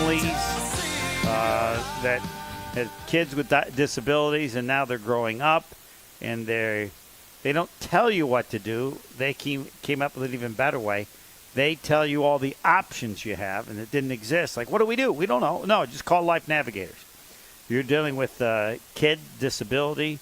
families that had kids with disabilities, and now they're growing up, and they don't tell you what to do. They came up with an even better way. They tell you all the options you have, and it didn't exist. Like, what do? We don't know. No, just call Life Navigators. You're dealing with kid disability,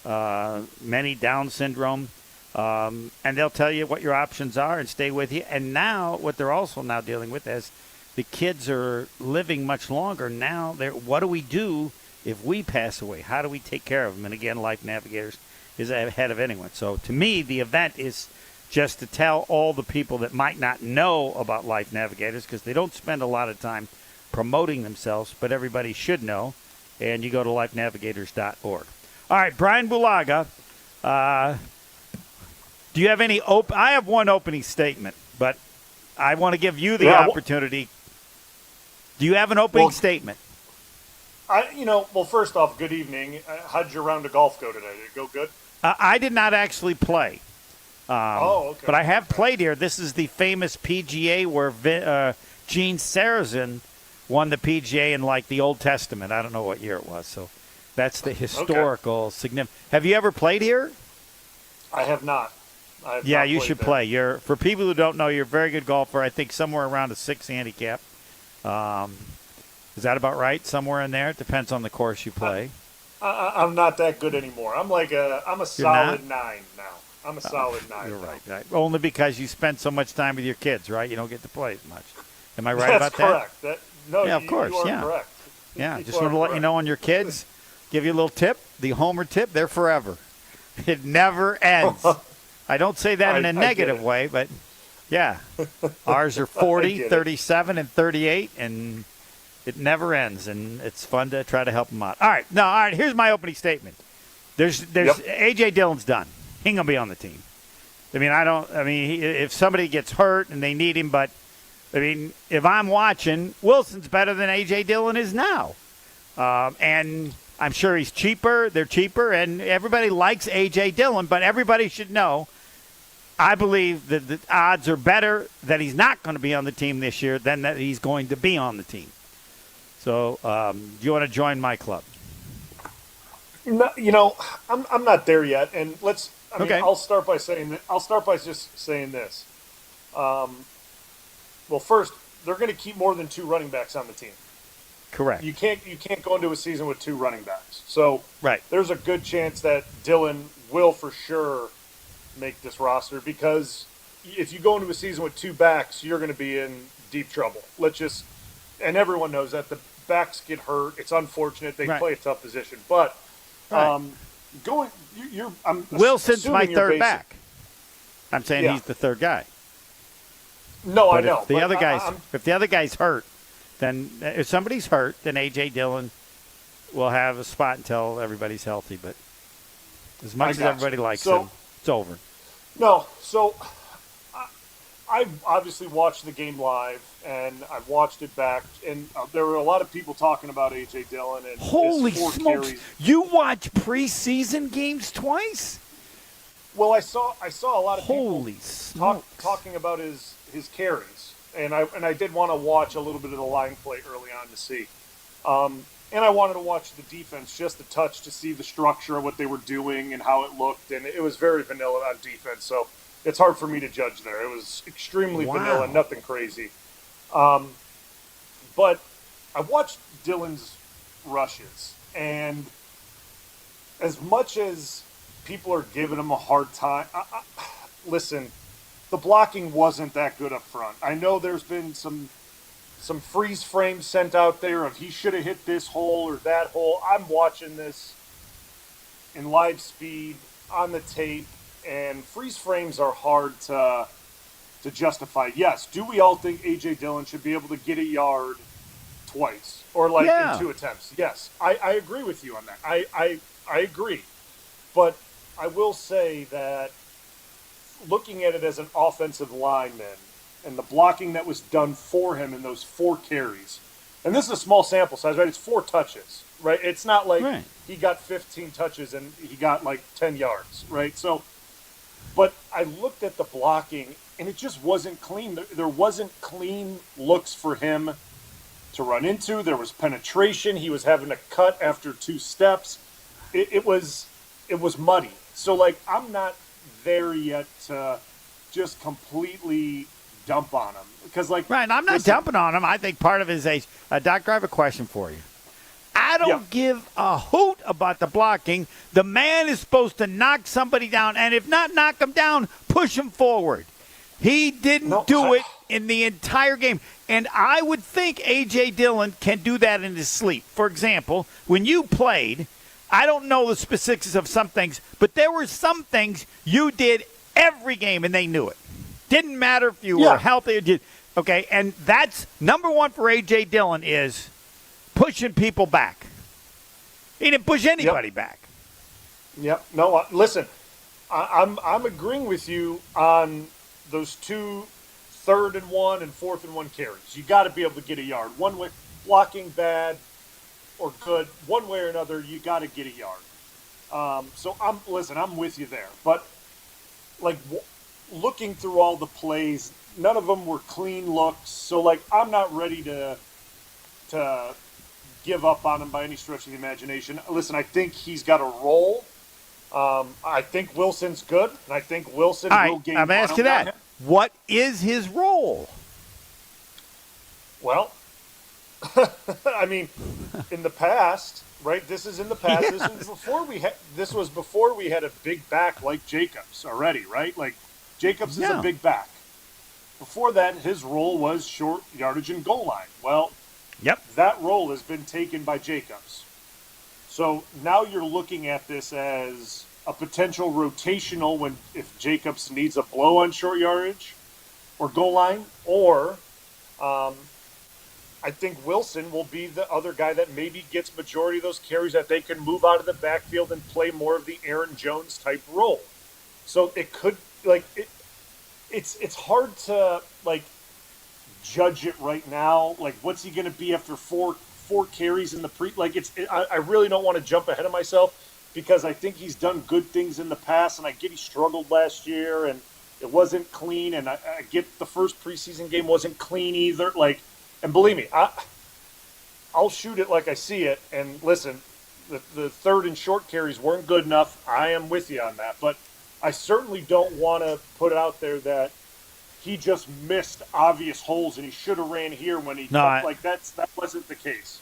many Down syndrome, and they'll tell you what your options are and stay with you. And now what they're also now dealing with is the kids are living much longer. Now, what do we do if we pass away? How do we take care of them? And again, Life Navigators is ahead of anyone. So to me, the event is just to tell all the people that might not know about Life Navigators, because they don't spend a lot of time promoting themselves, but everybody should know. And you go to lifenavigators.org. All right, Bryan Bulaga, do you have any I have one opening statement, but I want to give you the opportunity. Do you have an opening statement? Well, first off, good evening. How'd your round of golf go today? Did it go good? I did not actually play. Okay. But I have played here. This is the famous PGA where Gene Sarazen won the PGA in, like, the Old Testament. I don't know what year it was. So that's the historical significance. Have you ever played here? I have not. You should play. For people who don't know, you're a very good golfer. I think somewhere around a 6 handicap. Is that about right? Somewhere in there? It depends on the course you play. I'm not that good anymore. I'm a solid 9 now. I'm a solid 9. You're right. Only because you spend so much time with your kids, right? You don't get to play as much. Am I right about that? That's correct. Of course. You are correct. Yeah, just want to let you know on your kids, give you a little tip, the Homer tip, they're forever. It never ends. I don't say that in a negative way, but yeah. Ours are 40, 37, and 38, and it never ends, and it's fun to try to help them out. All right, here's my opening statement. A.J. Dillon's done. He ain't going to be on the team. If somebody gets hurt and they need him, but, if I'm watching, Wilson's better than A.J. Dillon is now. And I'm sure he's cheaper. They're cheaper, and everybody likes A.J. Dillon, but everybody should know, I believe that the odds are better that he's not going to be on the team this year than that he's going to be on the team. So, do you want to join my club? No, I'm not there yet, and okay. I'll start by just saying this. Well, first, they're going to keep more than 2 running backs on the team. Correct. You can't go into a season with 2 running backs. So there's a good chance that Dillon will for sure make this roster, because if you go into a season with 2 backs, you're going to be in deep trouble. And everyone knows that the backs get hurt. It's unfortunate. They play a tough position, but Wilson's my third back. I'm saying he's the third guy. No, but I know. If the other guy's hurt, then if somebody's hurt, then A.J. Dillon will have a spot until everybody's healthy. But as much as everybody likes him, it's over. No, so I've obviously watched the game live, and I've watched it back, and there were a lot of people talking about A.J. Dillon. And holy smokes! Carries. You watch preseason games twice? Well, I saw a lot of people talking about his carries, and I did want to watch a little bit of the line play early on to see, and I wanted to watch the defense just a touch to see the structure of what they were doing and how it looked, and it was very vanilla on defense, so it's hard for me to judge there. It was extremely vanilla, nothing crazy, but I watched Dillon's rushes, and as much as people are giving him a hard time, listen, the blocking wasn't that good up front. I know there's been some freeze frames sent out there of he should have hit this hole or that hole. I'm watching this in live speed on the tape, and freeze frames are hard to justify. Yes, do we all think A.J. Dillon should be able to get a yard twice or in 2 attempts? Yes, I agree with you on that. I agree. But I will say that looking at it as an offensive lineman and the blocking that was done for him in those 4 carries, and this is a small sample size, right? It's 4 touches, right? It's not like he got 15 touches and he got 10 yards, right? So, but I looked at the blocking and it just wasn't clean. There wasn't clean looks for him to run into. There was penetration. He was having to cut after 2 steps. It was muddy. So, like, I'm not there yet to just completely dump on him. Because, like, right, and I'm not dumping on him. I think part of it is age. Doctor, I have a question for you. I don't give a hoot about the blocking. The man is supposed to knock somebody down, and if not knock him down, push him forward. He didn't do it in the entire game. And I would think A.J. Dillon can do that in his sleep. For example, when you played, I don't know the specifics of some things, but there were some things you did every game, and they knew it. Didn't matter if you were healthy or did. Okay, and that's number one for A.J. Dillon is pushing people back. He didn't push anybody back. Yep. No, listen, I'm agreeing with you on those 2 3rd and 1 and 4th and 1 carries. You got to be able to get a yard. One way, blocking bad or good, one way or another, you got to get a yard. So I'm with you there. But like looking through all the plays, none of them were clean looks. So like I'm not ready to give up on him by any stretch of the imagination. Listen, I think he's got a role. I think Wilson's good, and I think Wilson will gain. I'm asking you that. What is his role? Well, I mean, in the past, right? This is in the past. Yeah. This was before we had a big back like Jacobs already, right? Like Jacobs is a big back. Before that, his role was short yardage and goal line. Well, that role has been taken by Jacobs. So now you're looking at this as a potential rotational if Jacobs needs a blow on short yardage or goal line, or I think Wilson will be the other guy that maybe gets majority of those carries that they can move out of the backfield and play more of the Aaron Jones type role. So it could it's hard to judge it right now. Like, what's he going to be after four carries in the I really don't want to jump ahead of myself because I think he's done good things in the past, and I get he struggled last year and it wasn't clean, and I get the first preseason game wasn't clean either. And believe me, I'll shoot it like I see it. And listen, the 3rd and short carries weren't good enough. I am with you on that, but I certainly don't want to put out there that he just missed obvious holes and he should have ran here when he that wasn't the case.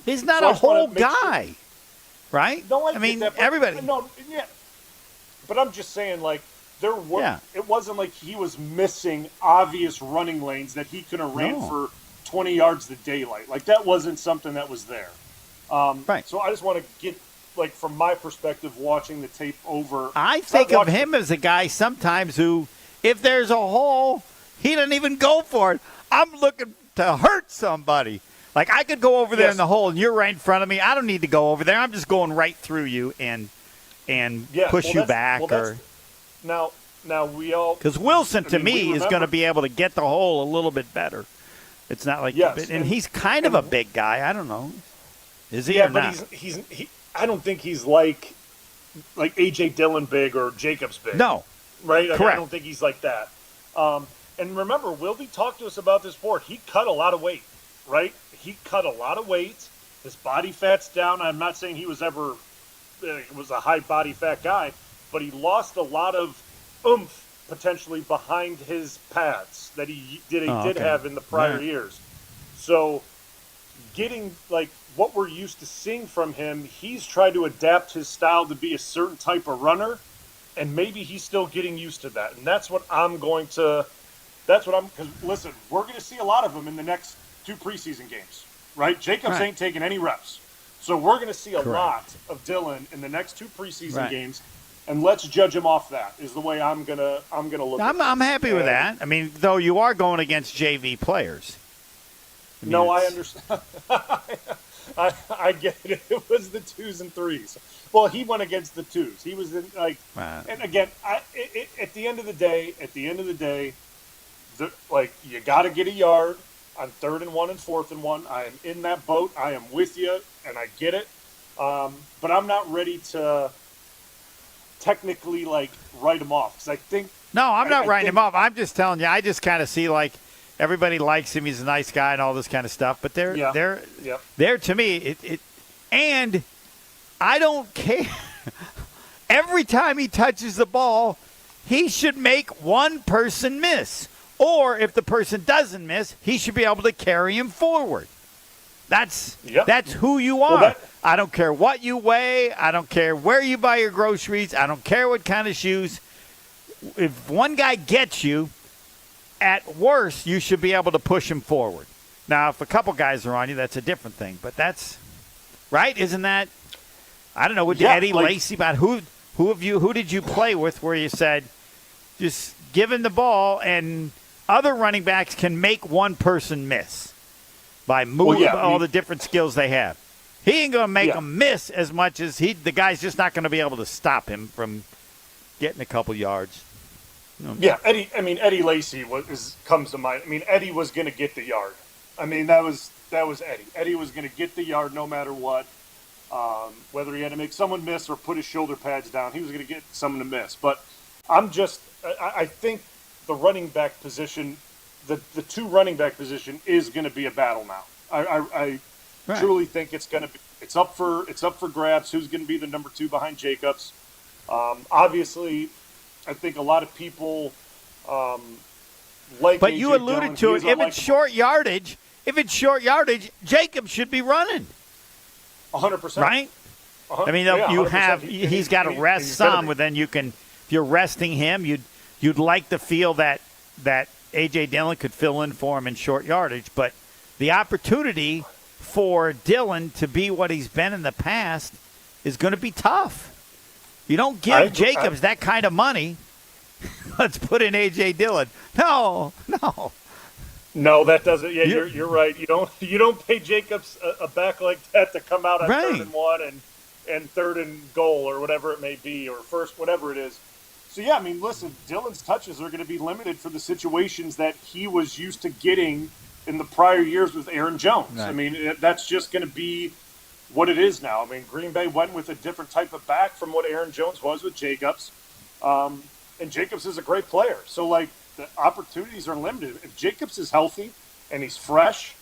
He's not a whole guy, right? No, I mean, everybody. No, yeah. But I'm just saying, there were. It wasn't like he was missing obvious running lanes that he could have ran for 20 yards to daylight. That wasn't something that was there. Right. So I just want to get, from my perspective, watching the tape over. I think of him as a guy sometimes who, if there's a hole, he doesn't even go for it. I'm looking to hurt somebody. I could go over there in the hole, and you're right in front of me. I don't need to go over there. I'm just going right through you and push you back. Now we all, because Wilson to me is going to be able to get the hole a little bit better. It's not like and he's kind of a big guy. I don't know. Is he or not? But he's I don't think he's like A.J. Dillon big or Jacobs big. No. Right? Correct. I don't think he's like that. And remember, Wildy talked to us about this before. He cut a lot of weight, right? He cut a lot of weight. His body fat's down. I'm not saying he was ever was a high body fat guy, but he lost a lot of oomph potentially behind his pads that he did have in the prior years. So getting what we're used to seeing from him, he's tried to adapt his style to be a certain type of runner, and maybe he's still getting used to that. And that's what because listen, we're going to see a lot of them in the next 2 preseason games, right? Jacobs ain't taking any reps. So we're going to see a lot of Dillon in the next 2 preseason games, and let's judge him off that. Is the way I'm gonna look. I'm happy with that. I mean, though you are going against JV players. I understand. I get it. It was the 2s and 3s. Well, he went against the 2s. He was in and again, at the end of the day, you got to get a yard on 3rd and 1 and 4th and 1. I am in that boat. I am with you, and I get it. But I'm not ready to technically write him off because I think. No, I'm not writing him off. I'm just telling you. I just kind of see everybody likes him. He's a nice guy and all this kind of stuff. But they're to me, and I don't care. Every time he touches the ball, he should make one person miss. Or if the person doesn't miss, he should be able to carry him forward. That's who you are. Well, I don't care what you weigh. I don't care where you buy your groceries. I don't care what kind of shoes. If one guy gets you, at worst, you should be able to push him forward. Now, if a couple guys are on you, that's a different thing. But that's right, isn't that? I don't know. With Eddie Lacy, about who did you play with where you said just give him the ball and other running backs can make one person miss by moving all the different skills they have. He ain't going to make them miss as much as the guy's just not going to be able to stop him from getting a couple yards. Yeah, Eddie Lacy comes to mind. I mean, Eddie was going to get the yard. I mean, that was Eddie. Eddie was going to get the yard no matter what. Whether he had to make someone miss or put his shoulder pads down, he was going to get someone to miss. But I think the running back position, the two running back position is going to be a battle now. I truly think it's up for grabs. Who's going to be the number 2 behind Jacobs? Obviously, I think a lot of people like. But A.J. you alluded Dillon. to it. If it's short yardage, Jacobs should be running. 100%. Right? I mean, you have he's got to rest some, but then you can. If you're resting him, you'd like to feel that A.J. Dillon could fill in for him in short yardage, but the opportunity for Dillon to be what he's been in the past is going to be tough. You don't give Jacobs that kind of money. Let's put in A.J. Dillon. No. No, that doesn't. Yeah, you're right. You don't pay Jacobs a back like that to come out on 3rd and 1 and 3rd and goal or whatever it may be, or first, whatever it is. So, yeah, I mean, listen, Dillon's touches are going to be limited for the situations that he was used to getting in the prior years with Aaron Jones. Right. I mean, that's just going to be what it is now. I mean, Green Bay went with a different type of back from what Aaron Jones was with Jacobs. And Jacobs is a great player. So, like, the opportunities are limited. If Jacobs is healthy and he's fresh,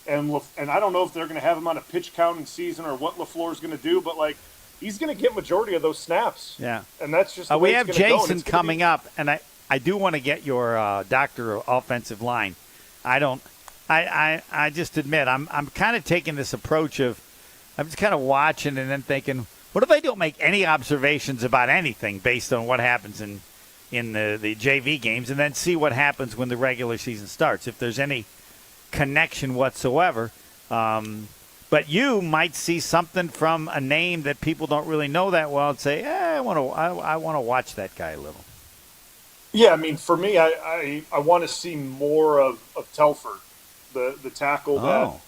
and I don't know if they're going to have him on a pitch counting season or what LaFleur is going to do, but, like, he's going to get majority of those snaps. Yeah. And that's just the way we have it's gonna go, Jason coming up, and I do want to get your doctor of offensive line. I just admit I'm kind of taking this approach of I'm just kind of watching and then thinking, what if I don't make any observations about anything based on what happens in the JV games, and then see what happens when the regular season starts, if there's any connection whatsoever. But you might see something from a name that people don't really know that well and say, I want to watch that guy a little. Yeah, I mean, for me, I want to see more of Telford, the tackle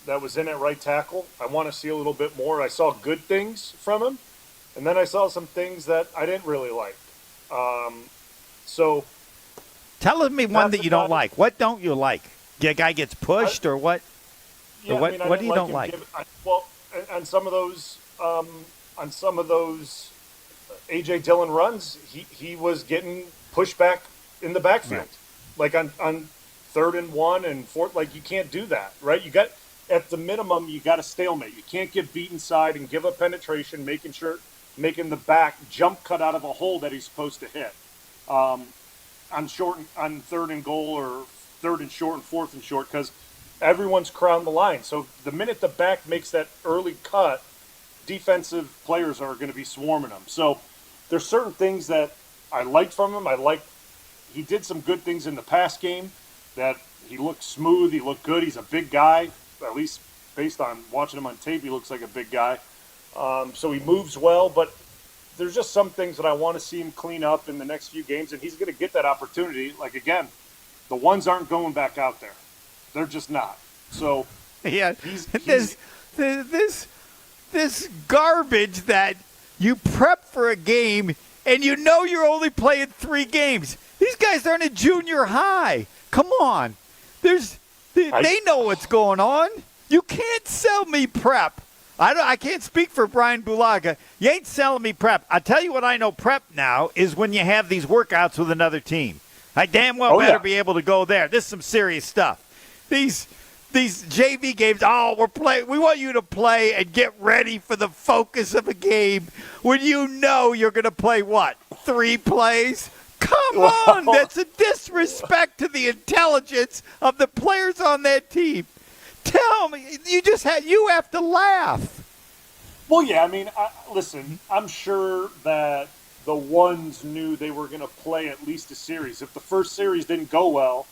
that was in at right tackle. I want to see a little bit more. I saw good things from him, and then I saw some things that I didn't really like. So tell me one that you don't like. What don't you like? The guy gets pushed or what? Yeah, what do you don't like? On some of those A.J. Dillon runs, he was getting pushed back in the backfield, like on 3rd and 1 and 4th. Like, you can't do that, right? You got, at the minimum, you got a stalemate. You can't get beat inside and give up penetration, making the back jump cut out of a hole that he's supposed to hit on 3rd and goal or 3rd and short and 4th and short, because everyone's crowding the line. So the minute the back makes that early cut, defensive players are going to be swarming them. So there's certain things that I liked from him. He did some good things in the pass game, that he looked smooth, he looked good. He's a big guy, at least based on watching him on tape, he looks like a big guy. So he moves well, but there's just some things that I want to see him clean up in the next few games, and he's going to get that opportunity. Like, again, the ones aren't going back out there. They're just not. So yeah, this garbage that you prep for a game and you know you're only playing 3 games. These guys aren't in junior high. Come on. They know what's going on. You can't sell me prep. I can't speak for Bryan Bulaga. You ain't selling me prep. I tell you what I know prep now is when you have these workouts with another team. I damn well better be able to go there. This is some serious stuff. These JV games, we want you to play and get ready for the focus of a game when you know you're going to play, 3 plays? Come on, that's a disrespect to the intelligence of the players on that team. Tell me, you have to laugh. Well, yeah, I mean, listen, I'm sure that the ones knew they were going to play at least a series. If the first series didn't go well,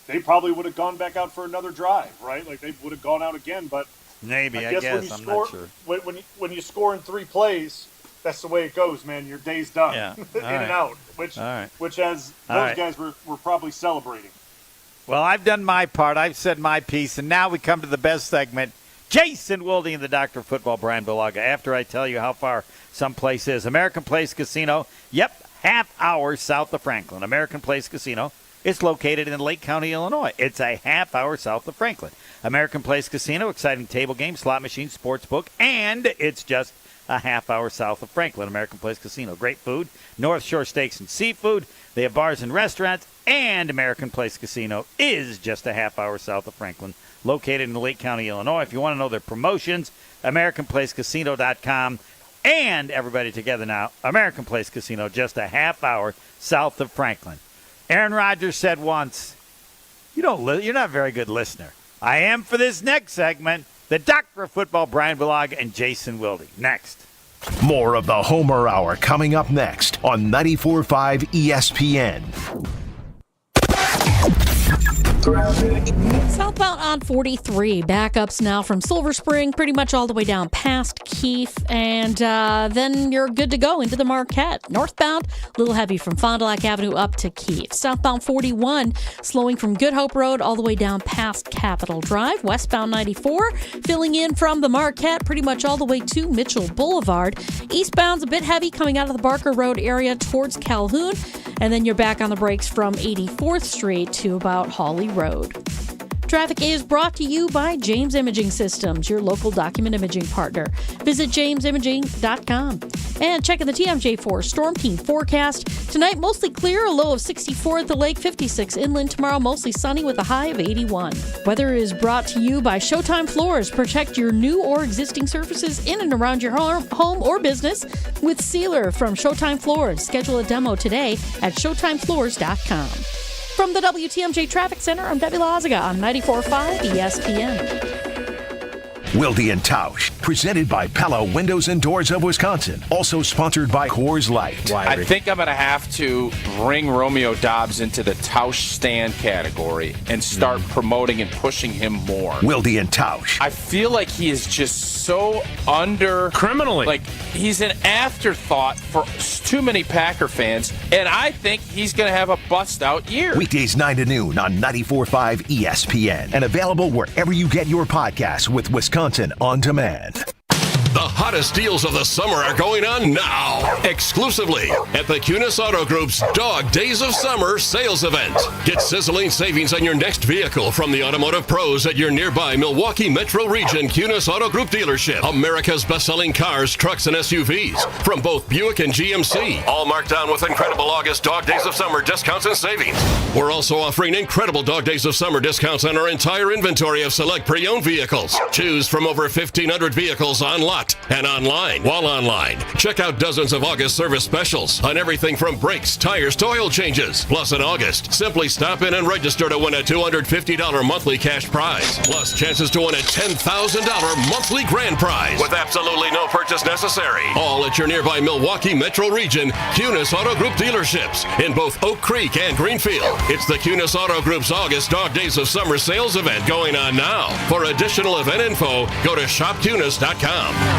they probably would have gone back out for another drive, right? Like, they would have gone out again, but maybe, I guess, I'm not sure. When you score in 3 plays, that's the way it goes, man. Your day's done. Yeah. And out, which as those guys were probably celebrating. Well, I've done my part. I've said my piece, and now we come to the best segment. Jason Wilde and the Doctor of Football, Bryan Bulaga. After I tell you how far some place is. American Place Casino, half hour south of Franklin. American Place Casino. It's located in Lake County, Illinois. It's a half hour south of Franklin. American Place Casino, exciting table games, slot machines, sports book, and it's just a half hour south of Franklin. American Place Casino. Great food, North Shore Steaks and Seafood. They have bars and restaurants, and American Place Casino is just a half hour south of Franklin, located in Lake County, Illinois. If you want to know their promotions, AmericanPlaceCasino.com. And everybody together now, American Place Casino, just a half hour south of Franklin. Aaron Rodgers said once, you're not a very good listener. I am for this next segment. The Doctor of Football, Bryan Bulaga, and Jason Wilde. Next. More of the Homer Hour coming up next on 94.5 ESPN. Southbound on 43, backups now from Silver Spring, pretty much all the way down past Keefe, and then you're good to go into the Marquette. Northbound, a little heavy from Fond du Lac Avenue up to Keefe. Southbound 41, slowing from Good Hope Road all the way down past Capitol Drive. Westbound 94, filling in from the Marquette, pretty much all the way to Mitchell Boulevard. Eastbound's a bit heavy coming out of the Barker Road area towards Calhoun, and then you're back on the brakes from 84th Street to about Hawley Road. Traffic is brought to you by James Imaging Systems, your local document imaging partner. Visit jamesimaging.com. And checking the TMJ4 Storm Team forecast. Tonight, mostly clear, a low of 64 at the lake, 56 inland. Tomorrow, mostly sunny with a high of 81. Weather is brought to you by Showtime Floors. Protect your new or existing surfaces in and around your home or business with Sealer from Showtime Floors. Schedule a demo today at showtimefloors.com. From the WTMJ Traffic Center, I'm Debbie Lazaga on 94.5 ESPN. Wilde and Tausch, presented by Pella Windows and Doors of Wisconsin. Also sponsored by Coors Light. I think I'm going to have to bring Romeo Dobbs into the Tausch stand category and start promoting and pushing him more. Wilde and Tausch. I feel like he is just so criminally. Like, he's an afterthought for too many Packer fans, and I think he's going to have a bust-out year. Weekdays 9 to noon on 94.5 ESPN. And available wherever you get your podcasts with Wisconsin On Demand. The hottest deals of the summer are going on now, exclusively at the Kunis Auto Group's Dog Days of Summer sales event. Get sizzling savings on your next vehicle from the automotive pros at your nearby Milwaukee Metro Region Kunis Auto Group dealership. America's best-selling cars, trucks, and SUVs from both Buick and GMC, all marked down with incredible August Dog Days of Summer discounts and savings. We're also offering incredible Dog Days of Summer discounts on our entire inventory of select pre-owned vehicles. Choose from over 1,500 vehicles on lot and online. While online, check out dozens of August service specials on everything from brakes, tires to oil changes. Plus in August, simply stop in and register to win a $250 monthly cash prize. Plus chances to win a $10,000 monthly grand prize with absolutely no purchase necessary. All at your nearby Milwaukee Metro Region Kunis Auto Group dealerships in both Oak Creek and Greenfield. It's the Kunis Auto Group's August Dog Days of Summer sales event going on now. For additional event info, go to shopkunis.com.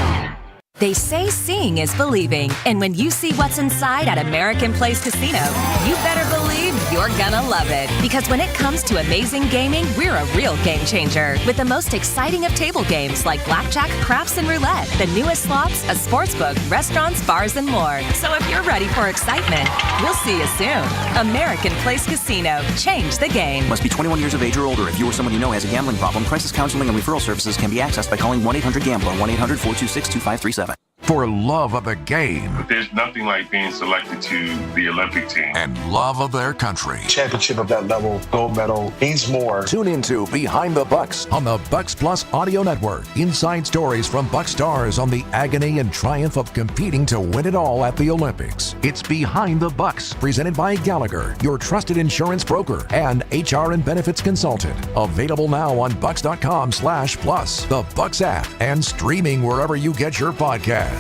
They say seeing is believing, and when you see what's inside at American Place Casino, you better believe you're gonna love it. Because when it comes to amazing gaming, we're a real game changer. With the most exciting of table games like blackjack, craps, and roulette, the newest slots, a sports book, restaurants, bars, and more. So if you're ready for excitement, we'll see you soon. American Place Casino. Change the game. Must be 21 years of age or older. If you or someone you know has a gambling problem, crisis counseling and referral services can be accessed by calling 1-800-GAMBLER, 1-800-426-2537. for love of the game. But there's nothing like being selected to the Olympic team. And love of their country. Championship of that level, gold medal, means more. Tune into Behind the Bucks On the Bucks Plus Audio Network. Inside stories from Buck stars on the agony and triumph of competing to win it all at the Olympics. It's Behind the Bucks, presented by Gallagher, your trusted insurance broker and HR and benefits consultant. Available now on bucks.com/plus, the Bucks app, and streaming wherever you get your podcasts.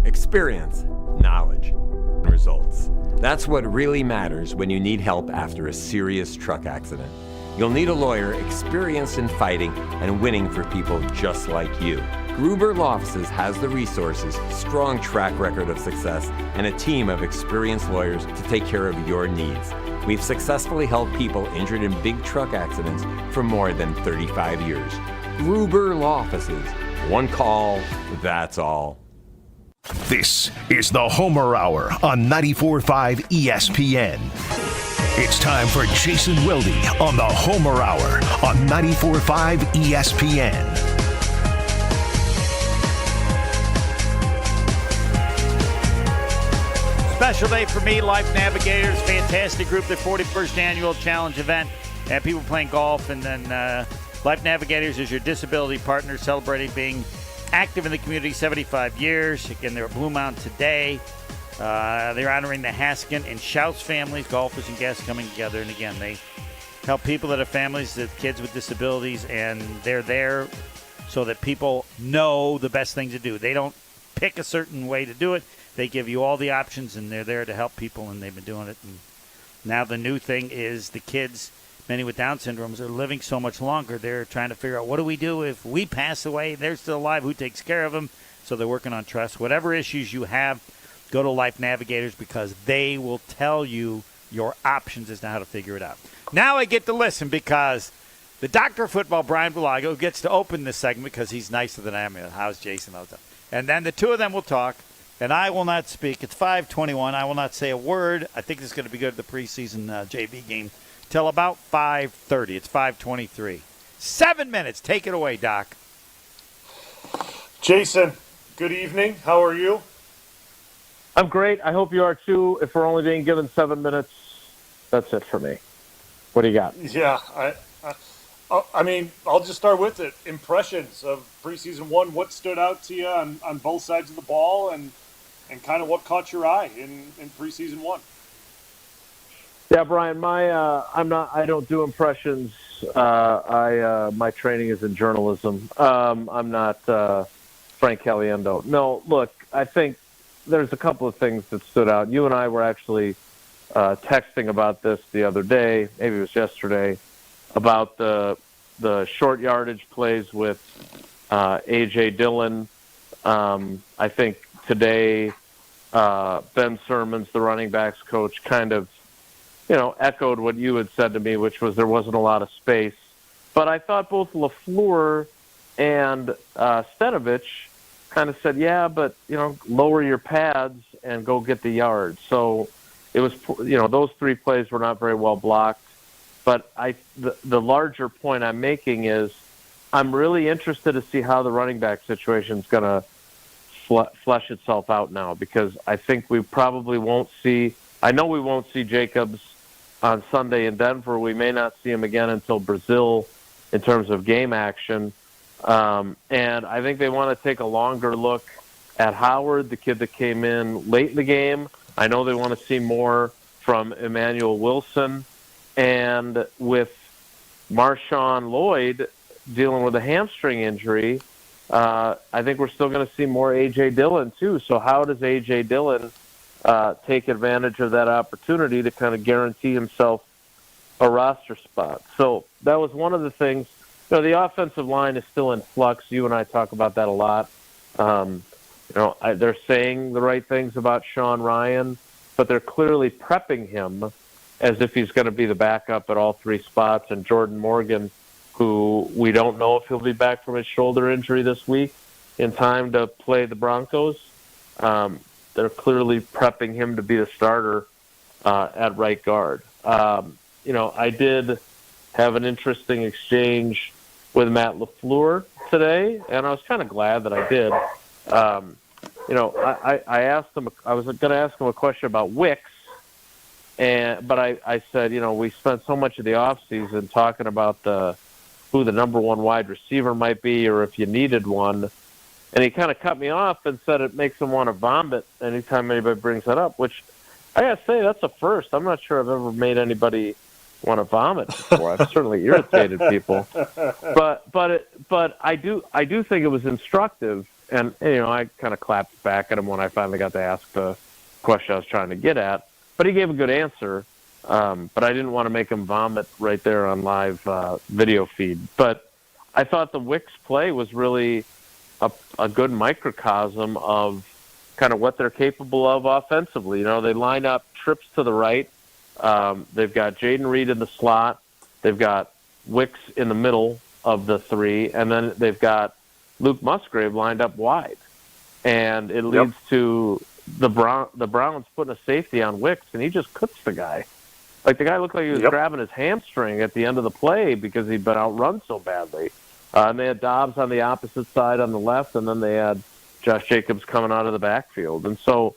Experience, knowledge, results. That's what really matters when you need help after a serious truck accident. You'll need a lawyer experienced in fighting and winning for people just like you. Gruber Law Offices has the resources, strong track record of success, and a team of experienced lawyers to take care of your needs. We've successfully helped people injured in big truck accidents for more than 35 years. Gruber Law Offices. One call, that's all. This is the Homer Hour on 94.5 ESPN. It's time for Jason Wilde on the Homer Hour on 94.5 ESPN. Special day for me, Life Navigators, fantastic group, their 41st annual challenge event, and people playing golf, and then Life Navigators is your disability partner, celebrating being active in the community 75 years. Again, they're at Blue Mountain today. They're honoring the Haskin and Shouts families, golfers and guests coming together. And again, they help people that have families, that kids with disabilities, and they're there so that people know the best thing to do. They don't pick a certain way to do it. They give you all the options, and they're there to help people, and they've been doing it. And now the new thing is the kids, many with Down syndromes, are living so much longer. They're trying to figure out, what do we do if we pass away? They're still alive. Who takes care of them? So they're working on trust. Whatever issues you have, go to Life Navigators, because they will tell you your options as to how to figure it out. Now I get to listen, because the doctor of football, Bryan Bulaga, who gets to open this segment because he's nicer than I am. How's Jason? And then the two of them will talk, and I will not speak. It's 5:21. I will not say a word. I think this is going to be good at the preseason JV game till about 5:30. It's 5:23. 7 minutes. Take it away, Doc. Jason, good evening. How are you? I'm great. I hope you are too. If we're only being given 7 minutes, that's it for me. What do you got? Yeah, I mean, I'll just start with it. Impressions of preseason one. What stood out to you on both sides of the ball, and kind of what caught your eye in preseason one? Yeah, Brian, I don't do impressions. My training is in journalism. I'm not Frank Caliendo. No, look, I think there's a couple of things that stood out. You and I were actually texting about this the other day, maybe it was yesterday, about the short yardage plays with A.J. Dillon. I think today Ben Sermons, the running backs coach, kind of echoed what you had said to me, which was there wasn't a lot of space. But I thought both LaFleur and Stenovich kind of said, yeah, but, lower your pads and go get the yards. So it was, those three plays were not very well blocked. But the larger point I'm making is I'm really interested to see how the running back situation is going to flesh itself out now, because I think we probably won't see – I know we won't see Jacobs on Sunday in Denver. We may not see him again until Brazil in terms of game action. And I think they want to take a longer look at Howard, the kid that came in late in the game. I know they want to see more from Emmanuel Wilson. And with Marshawn Lloyd dealing with a hamstring injury, I think we're still going to see more A.J. Dillon, too. So how does A.J. Dillon take advantage of that opportunity to kind of guarantee himself a roster spot? So that was one of the things. The offensive line is still in flux. You and I talk about that a lot. They're saying the right things about Sean Ryan, but they're clearly prepping him as if he's going to be the backup at all three spots. And Jordan Morgan, who we don't know if he'll be back from his shoulder injury this week in time to play the Broncos. They're clearly prepping him to be the starter at right guard. I did have an interesting exchange with Matt LaFleur today, and I was kind of glad that I did. I asked him. I was going to ask him a question about Wicks, but I said, we spent so much of the offseason talking about who the number one wide receiver might be, or if you needed one. And he kind of cut me off and said it makes him want to vomit anytime anybody brings that up, which I got to say, that's a first. I'm not sure I've ever made anybody want to vomit before. I've certainly irritated people. But I do think it was instructive. And, I kind of clapped back at him when I finally got to ask the question I was trying to get at. But he gave a good answer. But I didn't want to make him vomit right there on live video feed. But I thought the Wicks play was really a good microcosm of kind of what they're capable of offensively. They line up trips to the right. They've got Jaden Reed in the slot. They've got Wicks in the middle of the three. And then they've got Luke Musgrave lined up wide. And it leads to the Browns putting a safety on Wicks, and he just cooks the guy. Like, the guy looked like he was grabbing his hamstring at the end of the play because he'd been outrun so badly. And they had Dobbs on the opposite side on the left, and then they had Josh Jacobs coming out of the backfield. And so,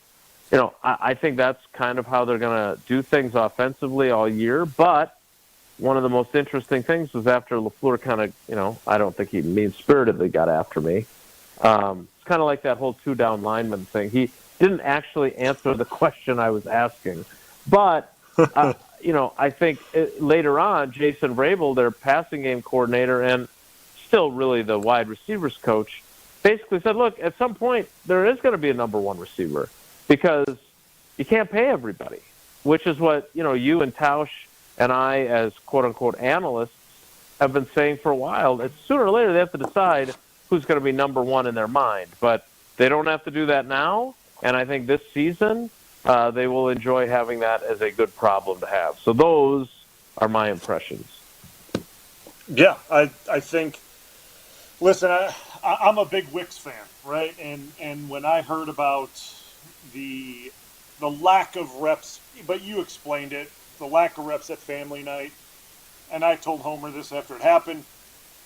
I think that's kind of how they're going to do things offensively all year. But one of the most interesting things was after LaFleur kind of, I don't think he mean-spiritedly got after me. It's kind of like that whole two-down lineman thing. He didn't actually answer the question I was asking. But, I think later on, Jason Vrabel, their passing game coordinator, and still really the wide receivers coach, basically said, look, at some point there is going to be a number one receiver because you can't pay everybody, which is what, you and Tausch and I as quote-unquote analysts have been saying for a while. It's sooner or later they have to decide who's going to be number one in their mind. But they don't have to do that now, and I think this season they will enjoy having that as a good problem to have. So those are my impressions. Yeah, I think... Listen, I'm a big Wicks fan, right? And when I heard about the lack of reps, but you explained it, the lack of reps at family night, and I told Homer this after it happened,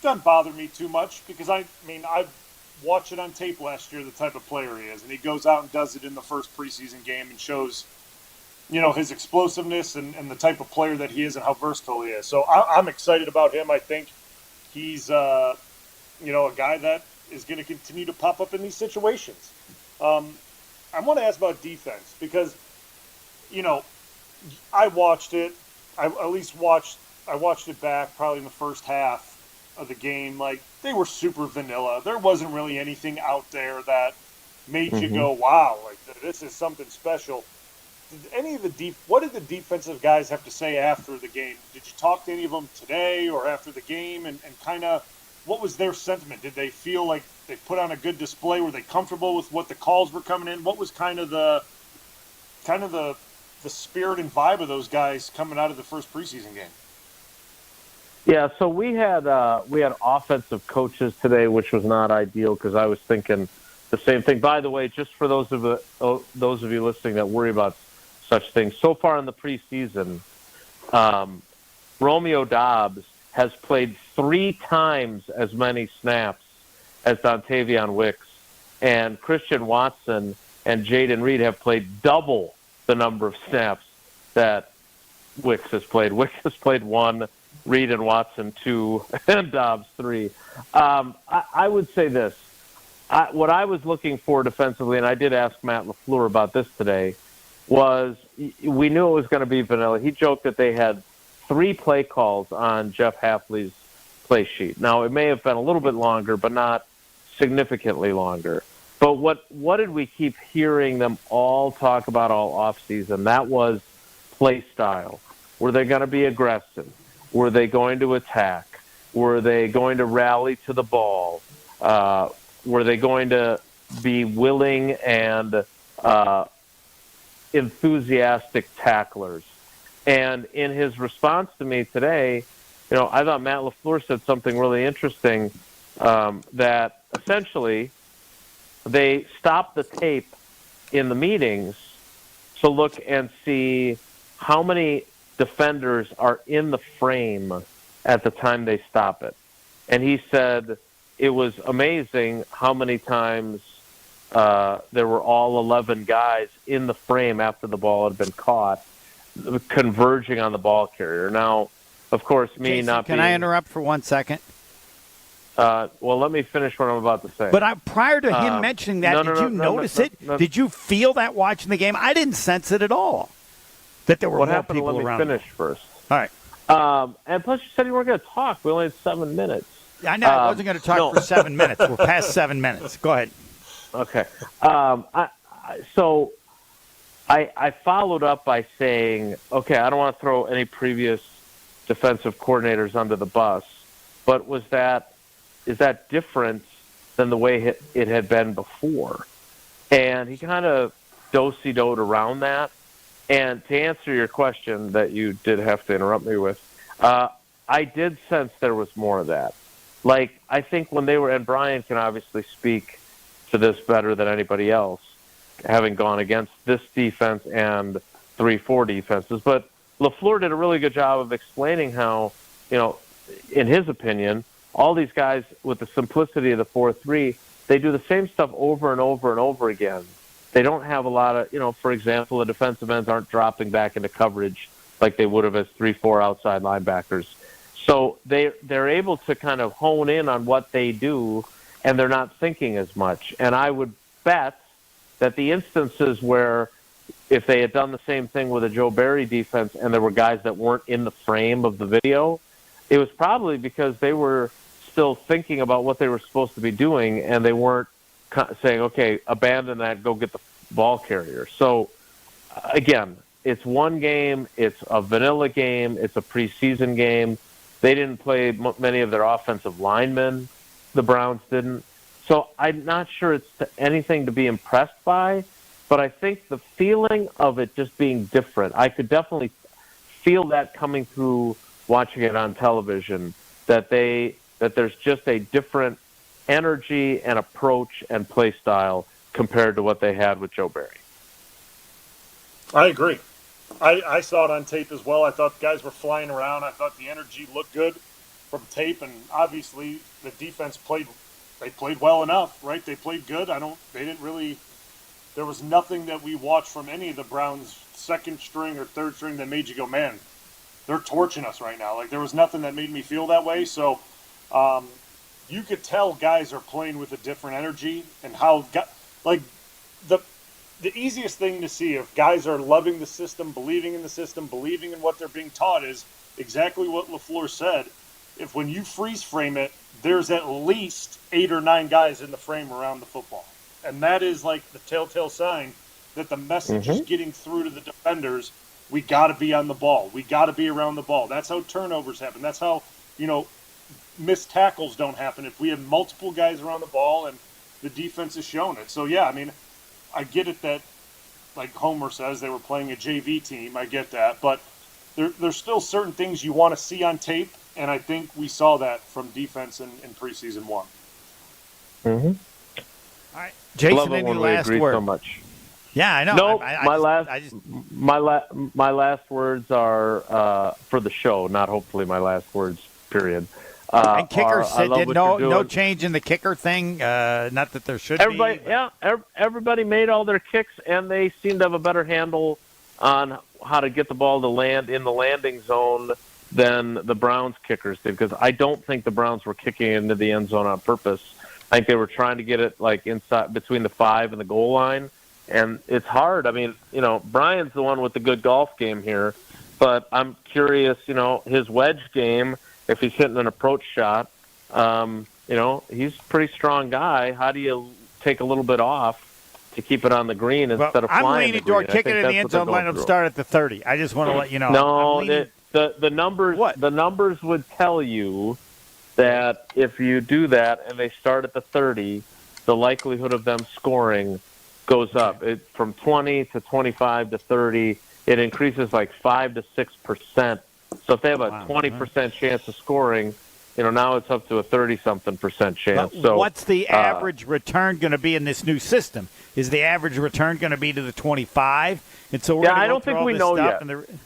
doesn't bother me too much because I watched it on tape last year, the type of player he is, and he goes out and does it in the first preseason game and shows, his explosiveness and the type of player that he is and how versatile he is. So I'm excited about him. I think he's a guy that is going to continue to pop up in these situations. I want to ask about defense because, I watched it. I watched it back probably in the first half of the game. Like, they were super vanilla. There wasn't really anything out there that made you go, wow, like this is something special. What did the defensive guys have to say after the game? Did you talk to any of them today or after the game and kind of, what was their sentiment? Did they feel like they put on a good display? Were they comfortable with what the calls were coming in? What was kind of the spirit and vibe of those guys coming out of the first preseason game? Yeah, so we had offensive coaches today, which was not ideal because I was thinking the same thing. By the way, just for those of you listening that worry about such things, so far in the preseason, Romeo Dobbs has played 3 times as many snaps as Dontavion Wicks, and Christian Watson and Jaden Reed have played double the number of snaps that Wicks has played. Wicks has played 1, Reed and Watson 2, and Dobbs 3. I would say this. What I was looking for defensively, and I did ask Matt LaFleur about this today, was we knew it was going to be vanilla. He joked that they had 3 play calls on Jeff Hafley's play sheet. Now, it may have been a little bit longer, but not significantly longer. But what did we keep hearing them all talk about all offseason? That was play style. Were they going to be aggressive? Were they going to attack? Were they going to rally to the ball? Were they going to be willing and enthusiastic tacklers? And in his response to me today, I thought Matt LaFleur said something really interesting, that essentially they stopped the tape in the meetings to look and see how many defenders are in the frame at the time they stop it. And he said it was amazing how many times there were all 11 guys in the frame after the ball had been caught, converging on the ball carrier. Now, of course, Can I interrupt for 1 second? Well, let me finish what I'm about to say. But prior to him mentioning that, did you notice it? Did you feel that watching the game? I didn't sense it at all. That there were more people around. Let me finish first. All right. And plus, you said you weren't going to talk. We only had 7 minutes. I know. I wasn't going to talk for 7 minutes. We're past 7 minutes. Go ahead. Okay. So I followed up by saying, okay, I don't want to throw any previous defensive coordinators under the bus, but is that different than the way it had been before? And he kind of do-si-doed around that. And to answer your question that you did have to interrupt me with, I did sense there was more of that. Like, I think when they were, and Bryan can obviously speak to this better than anybody else, having gone against this defense and 3-4 defenses, but LaFleur did a really good job of explaining how, in his opinion, all these guys, with the simplicity of the 4-3, they do the same stuff over and over and over again. They don't have a lot of, for example, the defensive ends aren't dropping back into coverage like they would have as 3-4 outside linebackers. So they're able to kind of hone in on what they do, and they're not thinking as much. And I would bet that the instances where if they had done the same thing with a Joe Barry defense and there were guys that weren't in the frame of the video, it was probably because they were still thinking about what they were supposed to be doing, and they weren't saying, okay, abandon that, go get the ball carrier. So, again, it's one game. It's a vanilla game. It's a preseason game. They didn't play many of their offensive linemen. The Browns didn't. So I'm not sure it's anything to be impressed by, but I think the feeling of it just being different, I could definitely feel that coming through watching it on television, that there's just a different energy and approach and play style compared to what they had with Joe Barry. I agree. I saw it on tape as well. I thought the guys were flying around. I thought the energy looked good from tape, and obviously the defense played well enough, right? They played good. There was nothing that we watched from any of the Browns' second string or third string that made you go, man, they're torching us right now. Like, there was nothing that made me feel that way. So, you could tell guys are playing with a different energy, and how, the easiest thing to see if guys are loving the system, believing in the system, believing in what they're being taught is exactly what LaFleur said. If when you freeze frame it, there's at least 8 or 9 guys in the frame around the football. And that is like the telltale sign that the message is getting through to the defenders. We got to be on the ball. We got to be around the ball. That's how turnovers happen. That's how, missed tackles don't happen. If we have multiple guys around the ball and the defense has shown it. So, yeah, I mean, I get it that, like Homer says, they were playing a JV team. I get that. But there's still certain things you want to see on tape, and I think we saw that from defense in preseason 1. Mm-hmm. All right. Jason, any last word? So much. Yeah, I know. No, my last words are for the show, not hopefully my last words, period. And kickers did no change in the kicker thing. Not that there should be. Everybody made all their kicks, and they seem to have a better handle on how to get the ball to land in the landing zone than the Browns kickers did. Because I don't think the Browns were kicking into the end zone on purpose. I think they were trying to get it like inside between the 5 and the goal line, and it's hard. I mean, Bryan's the one with the good golf game here, but I'm curious. His wedge game. If he's hitting an approach shot, he's a pretty strong guy. How do you take a little bit off to keep it on the green instead of flying? I'm leaning toward kicking it in the end zone. Line up start at the 30. I just want to let you know. No, the numbers. What? The numbers would tell you that if you do that and they start at the 30, the likelihood of them scoring goes up. From 20 to 25 to 30, it increases like 5 to 6%. So if they have a 20% chance of scoring, now it's up to a 30-something% chance. But so what's the average return going to be in this new system? Is the average return going to be to the 25? And so I don't think we know yet.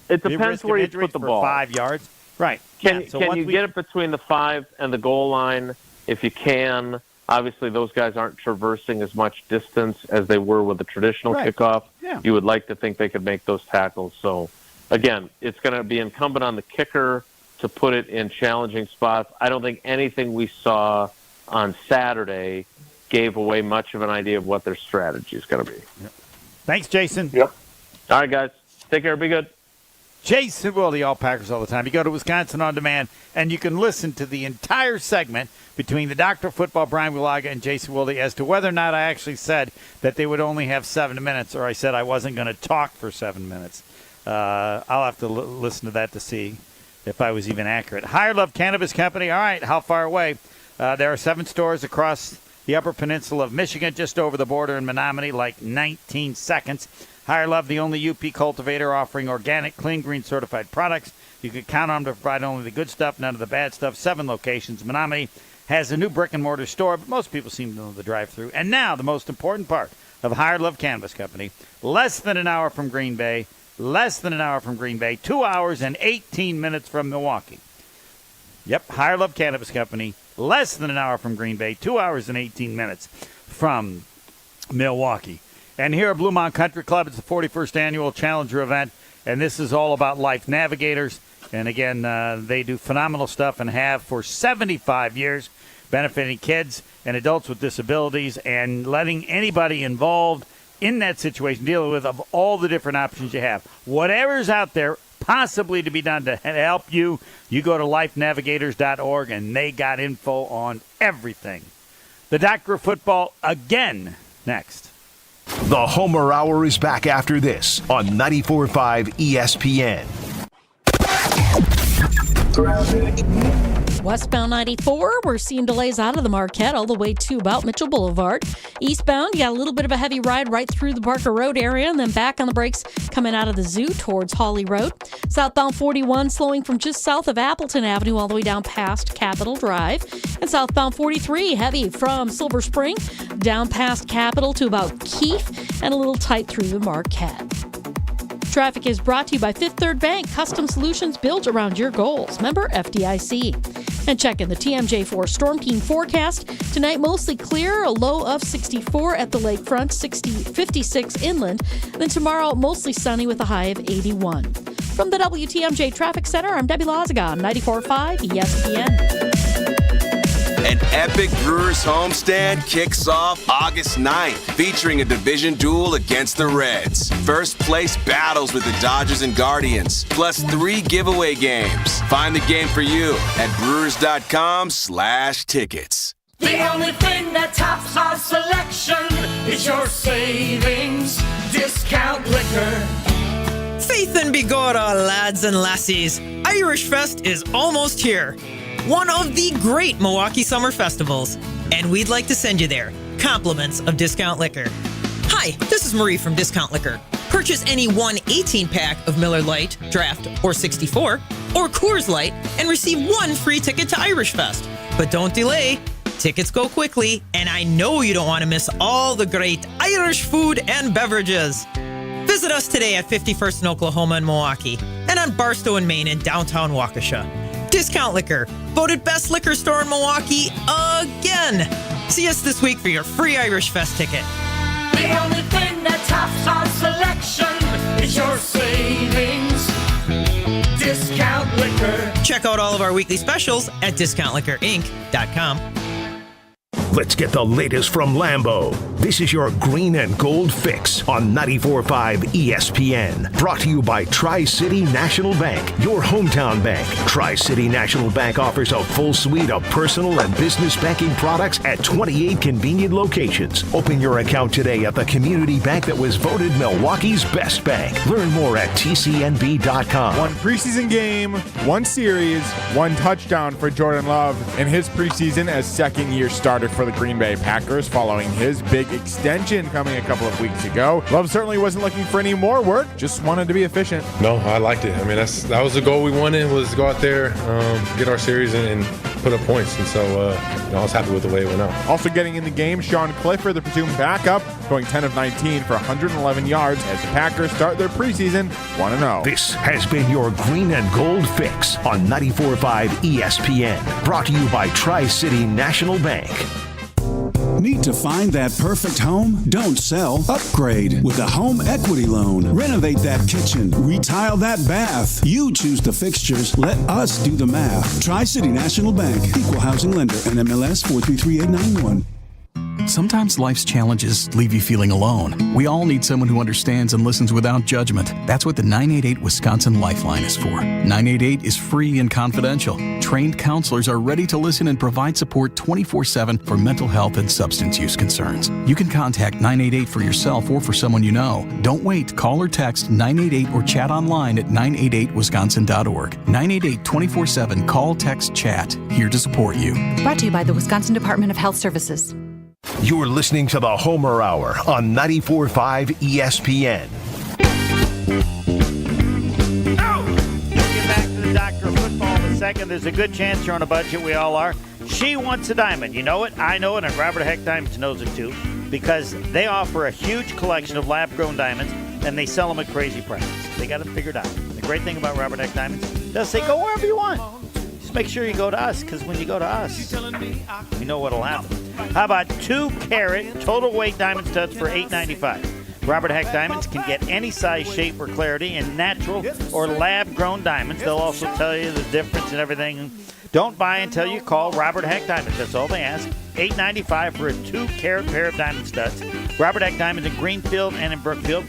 It depends where you put the ball. 5 yards, right? Can you get it between the 5 and the goal line? If you can, Obviously, those guys aren't traversing as much distance as they were with a traditional kickoff. Yeah. You would like to think they could make those tackles. So, again, it's going to be incumbent on the kicker to put it in challenging spots. I don't think anything we saw on Saturday gave away much of an idea of what their strategy is going to be. Yep. Thanks, Jason. Yep. All right, guys. Take care. Be good. Jason Wilde, All Packers all the time. You go to Wisconsin On Demand, and you can listen to the entire segment between the Doctor of Football, Bryan Bulaga, and Jason Wilde as to whether or not I actually said that they would only have 7 minutes, or I said I wasn't going to talk for 7 minutes. I'll have to listen to that to see if I was even accurate. Higher Love Cannabis Company. All right, how far away? There are 7 stores across the Upper Peninsula of Michigan, just over the border in Menominee, like 19 seconds. Higher Love, the only UP cultivator offering organic, clean, green certified products. You can count on them to provide only the good stuff, none of the bad stuff. 7 locations. Menominee has a new brick-and-mortar store, but most people seem to know the drive-thru. And now, the most important part of Higher Love Cannabis Company. Less than an hour from Green Bay. 2 hours and 18 minutes from Milwaukee. Yep, Higher Love Cannabis Company. Less than an hour from Green Bay. 2 hours and 18 minutes from Milwaukee. And here at Blue Mountain Country Club, it's the 41st annual Challenger event, and this is all about Life Navigators. And again, they do phenomenal stuff and have for 75 years, benefiting kids and adults with disabilities and letting anybody involved in that situation deal with of all the different options you have. Whatever's out there possibly to be done to help you, you go to lifenavigators.org, and they got info on everything. The Doctor of Football again next. The Homer Hour is back after this on 94.5 ESPN. Westbound 94, we're seeing delays out of the Marquette all the way to about Mitchell Boulevard. Eastbound, you got a little bit of a heavy ride right through the Barker Road area, and then back on the brakes coming out of the zoo towards Hawley Road. Southbound 41 slowing from just south of Appleton Avenue all the way down past Capitol Drive. And southbound 43 heavy from Silver Spring down past Capitol to about Keefe and a little tight through the Marquette. Traffic is brought to you by Fifth Third Bank, custom solutions built around your goals. Member FDIC. And checking the TMJ4 Storm Team forecast. Tonight, mostly clear, a low of 64 at the lakefront, 56 inland. Then tomorrow, mostly sunny with a high of 81. From the WTMJ Traffic Center, I'm Debbie Lazaga on 94.5 ESPN. An epic Brewers homestand kicks off August 9th, featuring a division duel against the Reds. First place battles with the Dodgers and Guardians, plus 3 giveaway games. Find the game for you at brewers.com/tickets. The only thing that tops our selection is your savings discount liquor. Faith and Bigora, lads and lassies. Irish Fest is almost here. One of the great Milwaukee summer festivals. And we'd like to send you there. Compliments of Discount Liquor. Hi, this is Marie from Discount Liquor. Purchase any 1 18-pack of Miller Lite, Draft, or 64, or Coors Light, and receive 1 free ticket to Irish Fest. But don't delay. Tickets go quickly, and I know you don't want to miss all the great Irish food and beverages. Visit us today at 51st in Oklahoma and Milwaukee, and on Barstow and Main in downtown Waukesha. Discount Liquor, voted best liquor store in Milwaukee again. See us this week for your free Irish Fest ticket. The only thing that tops our selection is your savings discount liquor. Check out all of our weekly specials at discountliquorinc.com. Let's get the latest from Lambeau. This is your green and gold fix on 94.5 ESPN. Brought to you by Tri-City National Bank, your hometown bank. Tri-City National Bank offers a full suite of personal and business banking products at 28 convenient locations. Open your account today at the community bank that was voted Milwaukee's best bank. Learn more at tcnb.com. 1 preseason game, 1 series, 1 touchdown for Jordan Love in his preseason as second-year starter for the Green Bay Packers following his big extension coming a couple of weeks ago. Love certainly wasn't looking for any more work, just wanted to be efficient. No, I liked it. I mean, that was the goal we wanted, was to go out there, get our series and put up points. And so I was happy with the way it went out. Also getting in the game, Sean Clifford, the presumed backup, going 10 of 19 for 111 yards as the Packers start their preseason 1-0. This has been your green and gold fix on 94.5 ESPN. Brought to you by Tri-City National Bank. Need to find that perfect home? Don't sell. Upgrade with a home equity loan. Renovate that kitchen. Retile that bath. You choose the fixtures. Let us do the math. Tri-City National Bank. Equal housing lender. NMLS 433891. Sometimes life's challenges leave you feeling alone. We all need someone who understands and listens without judgment. That's what the 988 Wisconsin Lifeline is for. 988 is free and confidential. Trained counselors are ready to listen and provide support 24/7 for mental health and substance use concerns. You can contact 988 for yourself or for someone you know. Don't wait. Call or text 988 or chat online at 988wisconsin.org. 988 24/7. Call, text, chat. Here to support you. Brought to you by the Wisconsin Department of Health Services. You're listening to the Homer Hour on 94.5 ESPN. Get back to the doctor of football in a second. There's a good chance you're on a budget. We all are. She wants a diamond. You know it. I know it. And Robert Heck Diamonds knows it too, because they offer a huge collection of lab-grown diamonds, and they sell them at crazy prices. They got it figured out. And the great thing about Robert Heck Diamonds, they'll say go wherever you want. Just make sure you go to us, because when you go to us, we know what'll happen. How about 2-carat total weight diamond studs for $8.95? Robert Heck Diamonds can get any size, shape, or clarity in natural or lab-grown diamonds. They'll also tell you the difference and everything. Don't buy until you call Robert Heck Diamonds. That's all they ask. $8.95 for a 2-carat pair of diamond studs. Robert Heck Diamonds in Greenfield and in Brookfield.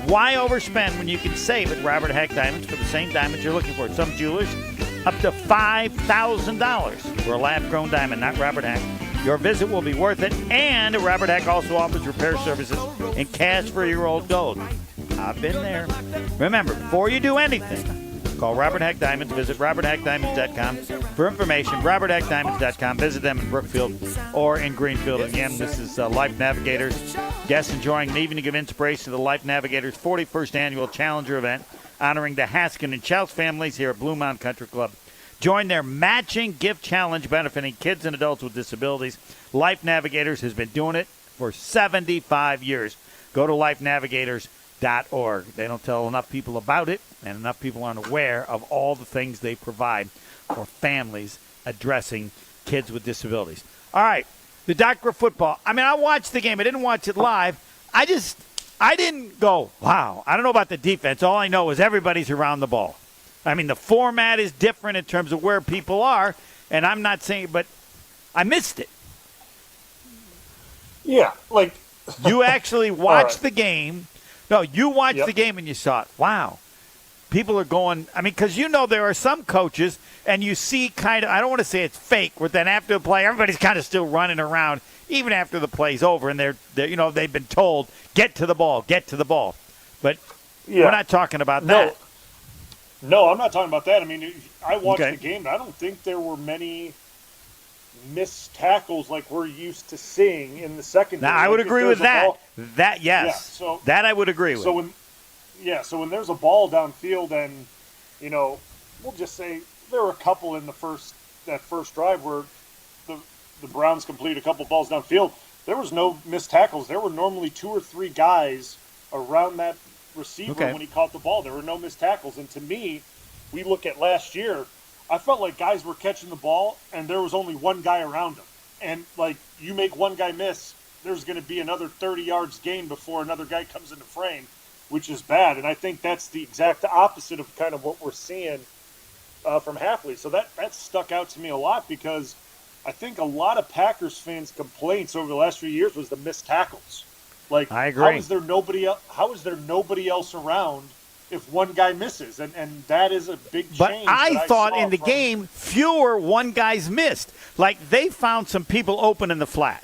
Why overspend when you can save at Robert Heck Diamonds for the same diamonds you're looking for? Some jewelers, up to $5,000 for a lab-grown diamond, not Robert Heck. Your visit will be worth it, and Robert Heck also offers repair services and cash for your old gold. I've been there. Remember, before you do anything, call Robert Heck Diamonds. Visit robertheckdiamonds.com for information. robertheckdiamonds.com. Visit them in Brookfield or in Greenfield. Again, this is Life Navigators. Guests enjoying an evening of inspiration to the Life Navigators 41st Annual Challenger event, honoring the Haskin and Chouse families here at Blue Mountain Country Club. Join their matching gift challenge benefiting kids and adults with disabilities. Life Navigators has been doing it for 75 years. Go to lifenavigators.org. They don't tell enough people about it, and enough people aren't aware of all the things they provide for families addressing kids with disabilities. All right, the doctor of football. I mean, I watched the game. I didn't watch it live. I didn't go, wow. I don't know about the defense. All I know is everybody's around the ball. I mean, the format is different in terms of where people are, and I'm not saying, but I missed it. Yeah, like you actually watched right. the game. No, you watched the game and you saw it. Wow. People are going, I mean, because you know there are some coaches, and you see kind of, I don't want to say it's fake, but then after the play, everybody's kind of still running around, even after the play's over, and they're you know, they've been told, get to the ball. But we're not talking about that. No, I'm not talking about that. I mean, I watched the game, but I don't think there were many missed tackles like we're used to seeing in the secondary. Now, I would agree with that. Yes. Yeah, so, that I would agree with. So when there's a ball downfield, and, you know, we'll just say there were a couple in that first drive where the Browns completed a couple balls downfield. There was no missed tackles. There were normally 2 or 3 guys around that receiver when he caught the ball. There were no missed tackles. And to me, we look at last year, I felt like guys were catching the ball and there was only one guy around them. And, like, you make one guy miss, there's going to be another 30 yards gained before another guy comes into frame, which is bad. And I think that's the exact opposite of kind of what we're seeing from Hafley. So that stuck out to me a lot, because I think a lot of Packers fans' complaints over the last few years was the missed tackles. Like, I agree. How is there nobody else around if one guy misses? And that is a big change. But I thought in the game, fewer one guys missed. Like, they found some people open in the flat.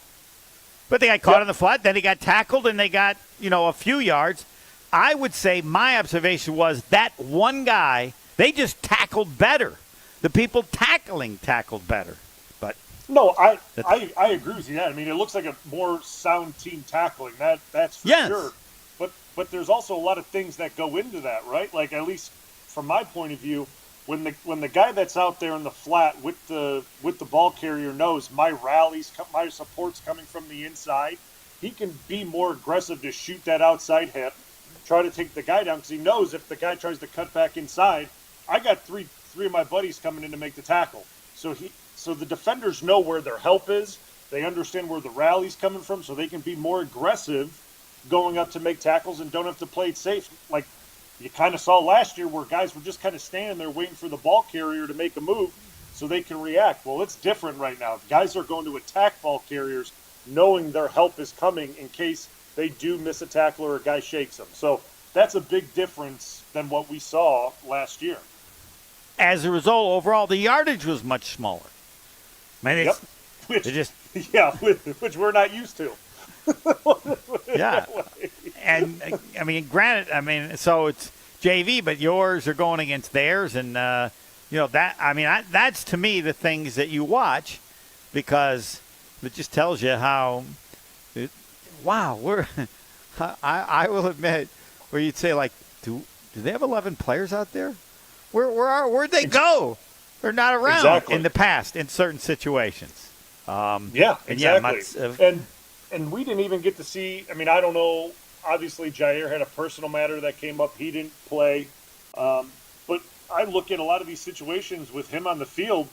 But they got caught in the flat, then they got tackled, and they got, you know, a few yards. I would say my observation was that one guy, they just tackled better. The people tackling tackled better. But no, I agree with you. I mean, it looks like a more sound team tackling. That's for sure. But there's also a lot of things that go into that, right? Like, at least from my point of view, when the guy that's out there in the flat with the ball carrier knows my support's coming from the inside, he can be more aggressive to shoot that outside hip, try to take the guy down, because he knows if the guy tries to cut back inside, I got three of my buddies coming in to make the tackle. So the defenders know where their help is. They understand where the rally's coming from, so they can be more aggressive going up to make tackles and don't have to play it safe. Like you kind of saw last year where guys were just kind of standing there waiting for the ball carrier to make a move so they can react. Well, it's different right now. Guys are going to attack ball carriers knowing their help is coming in case they do miss a tackle or a guy shakes them. So that's a big difference than what we saw last year. As a result, overall, the yardage was much smaller. Man, Yep. Which we're not used to. Yeah. And, I mean, granted, so it's JV, but yours are going against theirs. And, that's to me the things that you watch because it just tells you how, I will admit, where you'd say, like, do they have 11 players out there? Where'd they go? They're not around in the past in certain situations. Exactly. And we didn't even get to see. I mean, I don't know. Obviously, Jair had a personal matter that came up. He didn't play. But I look at a lot of these situations with him on the field.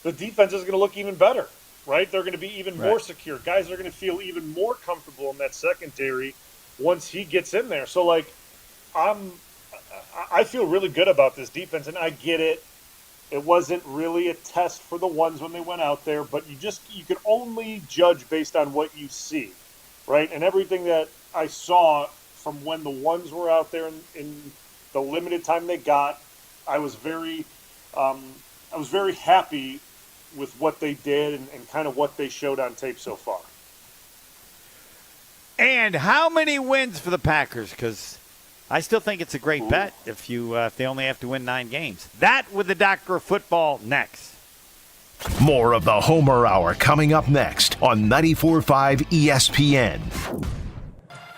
The defense is going to look even better, right? They're going to be even more secure. Guys are going to feel even more comfortable in that secondary once he gets in there. So, like, I feel really good about this defense, and I get it. It wasn't really a test for the ones when they went out there, but you can only judge based on what you see, right? And everything that I saw from when the ones were out there in the limited time they got, I was very happy with what they did and kind of what they showed on tape so far. And how many wins for the Packers? Because I still think it's a great bet if they only have to win 9 games. That with the Doctor of Football next. More of the Homer Hour coming up next on 94.5 ESPN.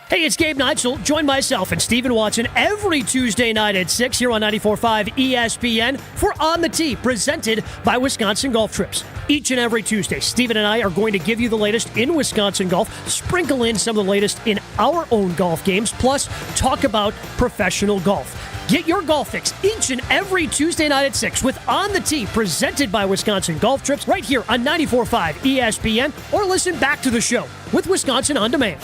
Hey, it's Gabe Neitzel. Join myself and Stephen Watson every Tuesday night at 6 here on 94.5 ESPN for On the Tee, presented by Wisconsin Golf Trips. Each and every Tuesday, Stephen and I are going to give you the latest in Wisconsin golf, sprinkle in some of the latest in our own golf games, plus talk about professional golf. Get your golf fix each and every Tuesday night at 6 with On the Tee, presented by Wisconsin Golf Trips, right here on 94.5 ESPN, or listen back to the show with Wisconsin On Demand.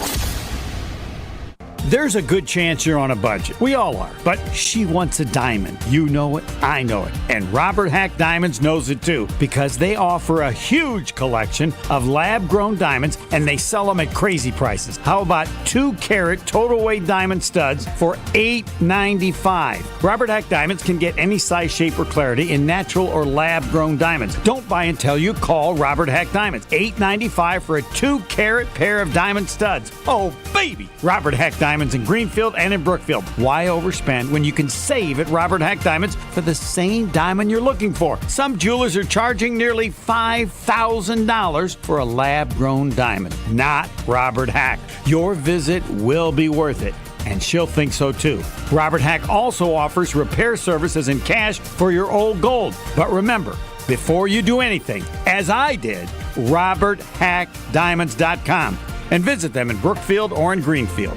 There's a good chance you're on a budget. We all are. But she wants a diamond. You know it. I know it. And Robert Hack Diamonds knows it too, because they offer a huge collection of lab-grown diamonds, and they sell them at crazy prices. How about 2-carat total weight diamond studs for $8.95? Robert Hack Diamonds can get any size, shape, or clarity in natural or lab-grown diamonds. Don't buy until you call Robert Hack Diamonds. $8.95 for a 2-carat pair of diamond studs. Oh, baby! Robert Hack Diamonds in Greenfield and in Brookfield. Why overspend when you can save at Robert Hack Diamonds for the same diamond you're looking for? Some jewelers are charging nearly $5,000 for a lab-grown diamond. Not Robert Hack. Your visit will be worth it, and she'll think so too. Robert Hack also offers repair services and cash for your old gold. But remember, before you do anything, as I did, RobertHackDiamonds.com, and visit them in Brookfield or in Greenfield.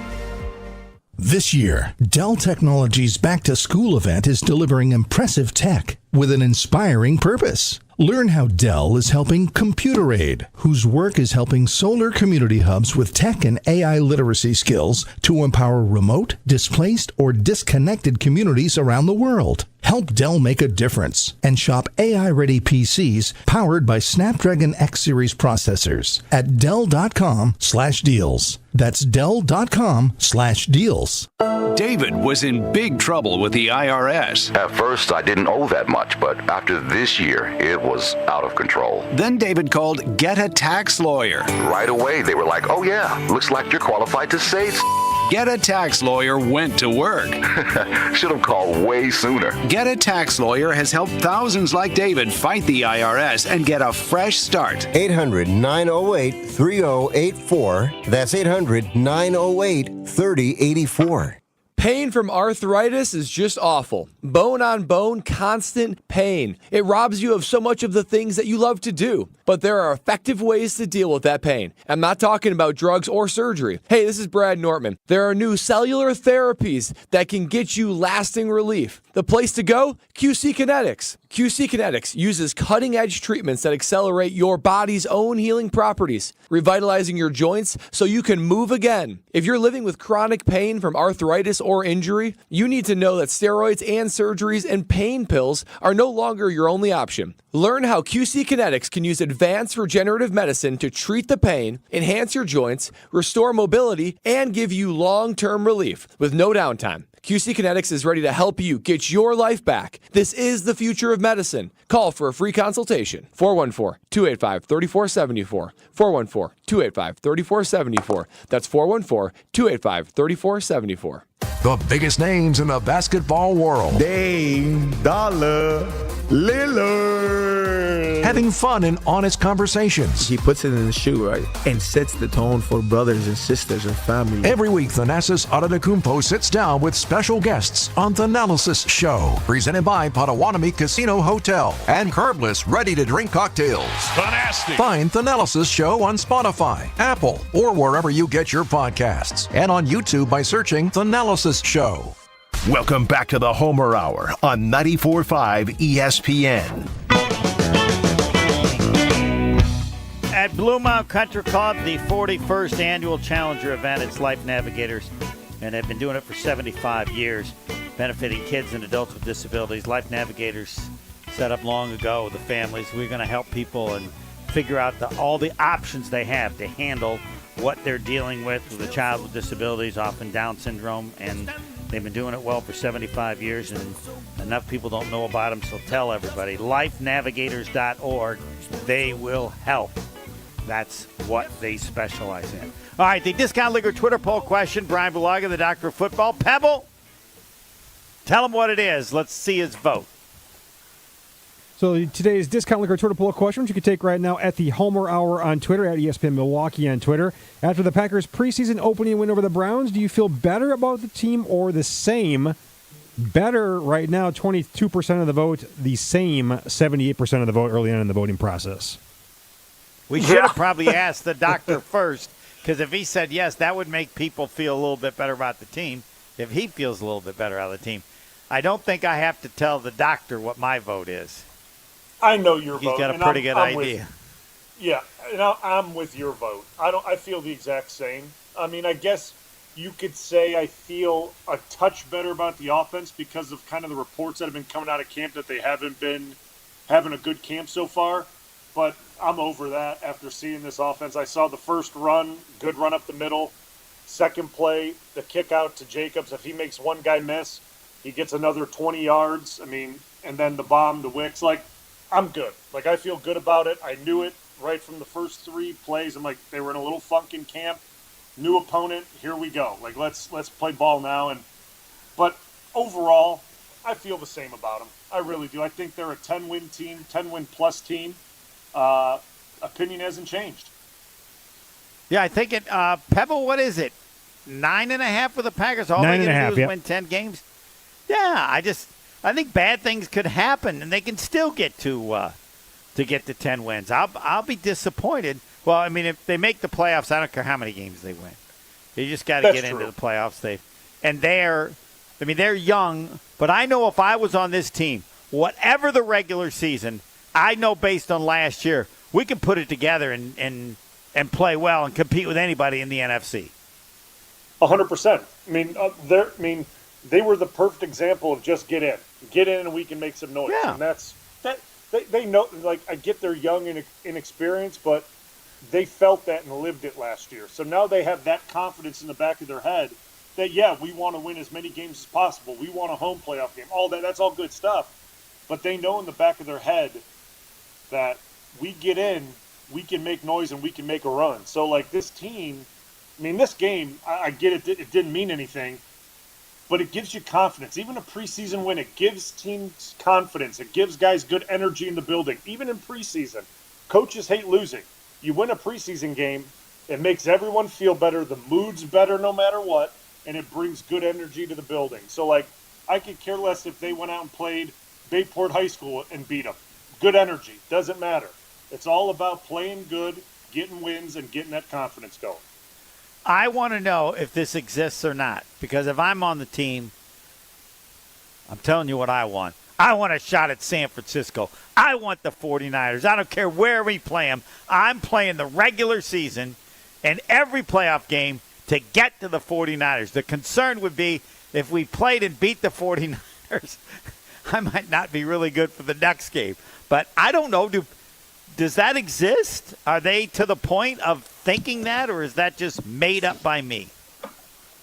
This year, Dell Technologies' Back to School event is delivering impressive tech with an inspiring purpose. Learn how Dell is helping Computer Aid, whose work is helping solar community hubs with tech and AI literacy skills to empower remote, displaced, or disconnected communities around the world. Help Dell make a difference and shop AI-ready PCs powered by Snapdragon X Series processors at Dell.com/deals. That's Dell.com/deals. David was in big trouble with the IRS. At first, I didn't owe that much, but after this year, it was out of control. Then David called Get a Tax Lawyer. Right away, they were like, oh yeah, looks like you're qualified to save. Get a Tax Lawyer went to work. Should have called way sooner. Get a Tax Lawyer has helped thousands like David fight the IRS and get a fresh start. 800-908-3084. That's 800-908-3084. Pain from arthritis is just awful. Bone on bone, constant pain. It robs you of so much of the things that you love to do. But there are effective ways to deal with that pain. I'm not talking about drugs or surgery. Hey, this is Brad Nortman. There are new cellular therapies that can get you lasting relief. The place to go? QC Kinetics. QC Kinetics uses cutting-edge treatments that accelerate your body's own healing properties, revitalizing your joints so you can move again. If you're living with chronic pain from arthritis or injury, you need to know that steroids and surgeries and pain pills are no longer your only option. Learn how QC Kinetics can use advanced regenerative medicine to treat the pain, enhance your joints, restore mobility, and give you long-term relief with no downtime. QC Kinetics is ready to help you get your life back. This is the future of medicine. Call for a free consultation. 414-285-3474. 414-285-3474. That's 414-285-3474. The biggest names in the basketball world. Dame Dollar Lillard. Having fun and honest conversations. He puts it in the shoe, right? And sets the tone for brothers and sisters and family. Every week, Thanasis Adetokounmpo sits down with special guests on Thanalysis Show. Presented by Potawatomi Casino Hotel and curbless, ready-to-drink cocktails. Fantastic. Find Thanalysis Show on Spotify, Apple, or wherever you get your podcasts. And on YouTube by searching Thanalysis Show. Welcome back to the Homer Hour on 94.5 ESPN. At Blue Mountain Country Club, the 41st annual Challenger event. It's Life Navigators, and they've been doing it for 75 years, benefiting kids and adults with disabilities. Life Navigators set up long ago with the families. We're going to help people and figure out all the options they have to handle what they're dealing with a child with disabilities, often Down syndrome, and they've been doing it well for 75 years, and enough people don't know about them, so tell everybody. LifeNavigators.org. They will help. That's what they specialize in. All right, the Discount Liquor Twitter poll question. Brian Bulaga, the doctor of football. Pebble, tell him what it is. Let's see his vote. So today's Discount Liquor Twitter poll question, which you can take right now at the Homer Hour on Twitter, at ESPN Milwaukee on Twitter. After the Packers' preseason opening win over the Browns, do you feel better about the team or the same? Better right now, 22% of the vote. The same, 78% of the vote early on in the voting process. We should have probably asked the doctor first, because if he said yes, that would make people feel a little bit better about the team if he feels a little bit better out of the team. I don't think I have to tell the doctor what my vote is. I know your vote. He's got a pretty good idea. Yeah, and I'm with your vote. I feel the exact same. I mean, I guess you could say I feel a touch better about the offense because of kind of the reports that have been coming out of camp that they haven't been having a good camp so far. But I'm over that after seeing this offense. I saw the first run, good run up the middle. Second play, the kick out to Jacobs. If he makes one guy miss, he gets another 20 yards. I mean, and then the bomb to Wicks. Like, I'm good. Like, I feel good about it. I knew it right from the first three plays. I'm like, they were in a little funk in camp. New opponent, here we go. Like, let's play ball now. But overall, I feel the same about them. I really do. I think they're a 10-win team, 10-win-plus team. Opinion hasn't changed. Yeah, I think it. Pebble, what is it? 9.5 for the Packers. All they got to do is win 10 games. Yeah, I think bad things could happen, and they can still get to 10 wins. I'll be disappointed. Well, I mean, if they make the playoffs, I don't care how many games they win. They just got to get into the playoffs. They're young, but I know if I was on this team, whatever the regular season, I know based on last year, we can put it together and play well and compete with anybody in the NFC. 100%. They were the perfect example of just get in, and we can make some noise. Yeah. And that's that. They know. Like, I get they're young and inexperienced, but they felt that and lived it last year. So now they have that confidence in the back of their head that we want to win as many games as possible. We want a home playoff game. All that. That's all good stuff. But they know in the back of their head that we get in, we can make noise and we can make a run. So, like, this team, this game, I get it didn't mean anything, but it gives you confidence. Even a preseason win, it gives teams confidence. It gives guys good energy in the building. Even in preseason, coaches hate losing. You win a preseason game, it makes everyone feel better. The mood's better no matter what, and it brings good energy to the building. So, like, I could care less if they went out and played Bayport High School and beat them. Good energy. Doesn't matter. It's all about playing good, getting wins, and getting that confidence going. I want to know if this exists or not, because if I'm on the team, I'm telling you what I want. I want a shot at San Francisco. I want the 49ers. I don't care where we play them. I'm playing the regular season and every playoff game to get to the 49ers. The concern would be if we played and beat the 49ers, I might not be really good for the next game. But I don't know. Does that exist? Are they to the point of thinking that, or is that just made up by me?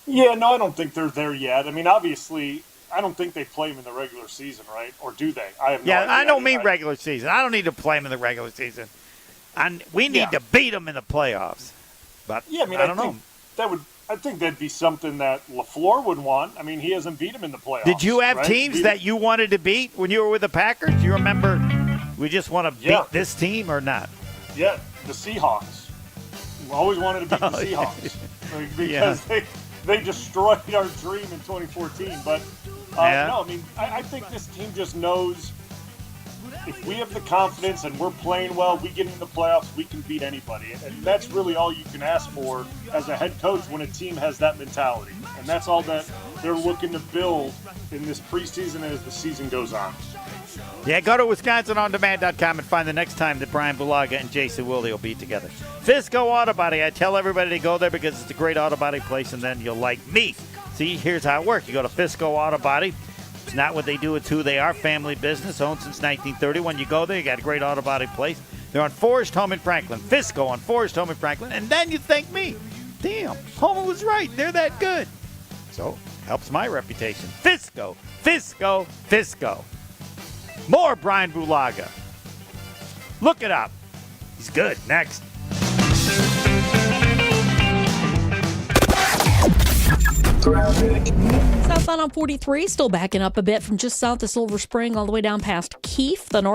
Yeah, no, I don't think they're there yet. I mean, obviously, I don't think they play them in the regular season, right? Or do they? I have no idea. I don't mean regular season. I don't need to play them in the regular season. We need to beat them in the playoffs. But yeah, I mean, I don't know. I think that'd be something that LaFleur would want. I mean, he hasn't beat them in the playoffs. Did you have right? teams that you wanted to beat when you were with the Packers? Do you remember we just want to beat this team or not? Yeah, the Seahawks. We always wanted to beat the Seahawks because they destroyed our dream in 2014. But no, I mean, I think this team just knows if we have the confidence and we're playing well, we get in the playoffs, we can beat anybody. And that's really all you can ask for as a head coach when a team has that mentality. And that's all that they're looking to build in this preseason as the season goes on. Yeah, go to WisconsinOnDemand.com and find the next time that Bryan Bulaga and Jason Wilde will be together. Fisco Auto Body. I tell everybody to go there because it's a great auto body place, and then you'll like me. See, here's how it works. You go to Fisco Auto Body. It's not what they do, it's who they are. Family business, owned since 1930. When you go there, you got a great auto body place. They're on Forest Home in Franklin. Fisco on Forest Home in Franklin. And then you thank me. Damn, Homer was right. They're that good. So, helps my reputation. Fisco, Fisco, Fisco. More Bryan Bulaga. Look it up. He's good. Next. Southbound on 43, still backing up a bit from just south of Silver Spring all the way down past Keefe. The north